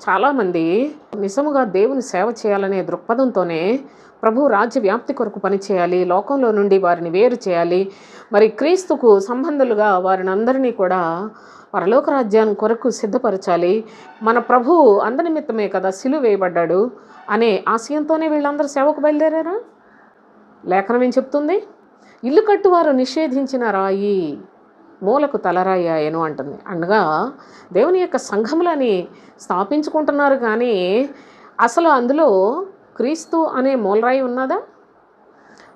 చాలామంది నిజముగా దేవుని సేవ చేయాలనే దృక్పథంతోనే ప్రభు రాజ్య వ్యాప్తి కొరకు పనిచేయాలి, లోకంలో నుండి వారిని వేరు చేయాలి, మరి క్రీస్తుకు సంబంధులుగా వారిని అందరినీ కూడా పరలోక రాజ్యాన్ని కొరకు సిద్ధపరచాలి, మన ప్రభు అందనిమిత్తమే కదా సిలువ వేయబడ్డాడు అనే ఆశయంతోనే వీళ్ళందరూ సేవకు బయలుదేరారా? లేఖనం ఏం చెప్తుంది? ఇల్లు కట్టువారు నిషేధించిన రాయి మూలకు తలరాయి ఆయను అంటుంది. అనగా దేవుని యొక్క సంఘములని స్థాపించుకుంటున్నారు, కానీ అసలు అందులో క్రీస్తు అనే మూలరాయి ఉన్నదా?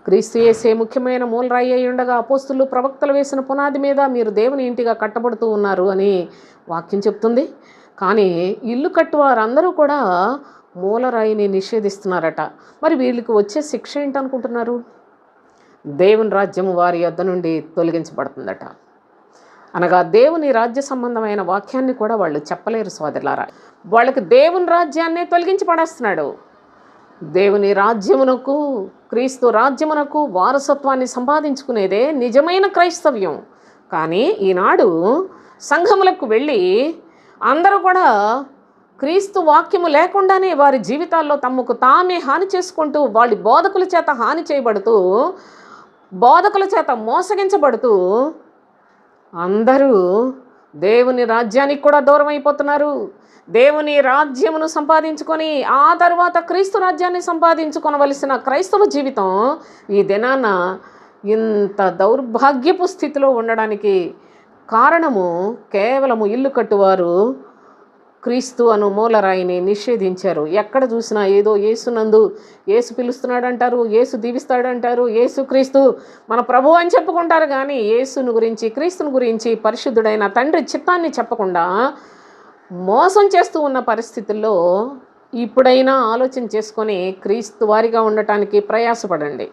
క్రీస్తు యేసే ముఖ్యమైన మూలరాయి అయి ఉండగా అపోస్తులు ప్రవక్తలు వేసిన పునాది మీద మీరు దేవుని ఇంటిగా కట్టబడుతూ ఉన్నారు అని వాక్యం చెప్తుంది. కానీ ఇల్లు కట్టువారందరూ కూడా మూలరాయిని నిషేధిస్తున్నారట. మరి వీళ్ళకి వచ్చే శిక్ష ఏంటనుకుంటున్నారు? దేవుని రాజ్యము వారి యొద్ద నుండి తొలగించబడుతుందట. అనగా దేవుని రాజ్య సంబంధమైన వాక్యాన్ని కూడా వాళ్ళు చెప్పలేరు సోదరులారా. వాళ్ళకి దేవుని రాజ్యాన్నే తొలగించి పడేస్తున్నాడు. దేవుని రాజ్యమునకు, క్రీస్తు రాజ్యమునకు వారసత్వాన్ని సంపాదించుకునేదే నిజమైన క్రైస్తవ్యం. కానీ ఈనాడు సంఘములకు వెళ్ళి అందరూ కూడా క్రీస్తు వాక్యము లేకుండానే వారి జీవితాల్లో తమకు తామే హాని చేసుకుంటూ, వాళ్ళ బోధకుల చేత హాని చేయబడుతూ, బోధకుల చేత మోసగించబడుతూ అందరూ దేవుని రాజ్యానికి కూడా దూరం అయిపోతున్నారు. దేవుని రాజ్యమును సంపాదించుకొని ఆ తర్వాత క్రీస్తు రాజ్యాన్ని సంపాదించుకొనవలసిన క్రైస్తవ జీవితం ఈ దినాన ఇంత దౌర్భాగ్యపు స్థితిలో ఉండడానికి కారణము కేవలము ఇల్లు కట్టువారు క్రీస్తు అను మూలరాయిని నిషేధించారు. ఎక్కడ చూసినా ఏదో యేసునందు, యేసు పిలుస్తున్నాడంటారు, యేసు దీవిస్తాడంటారు, యేసు క్రీస్తు మన ప్రభు అని చెప్పుకుంటారు. కానీ యేసును గురించి, క్రీస్తుని గురించి, పరిశుద్ధుడైన తండ్రి చిత్తాన్ని చెప్పకుండా మోసం చేస్తూ ఉన్న పరిస్థితుల్లో ఇప్పుడైనా ఆలోచన చేసుకొని క్రీస్తు వారిగా ఉండటానికి ప్రయాసపడండి.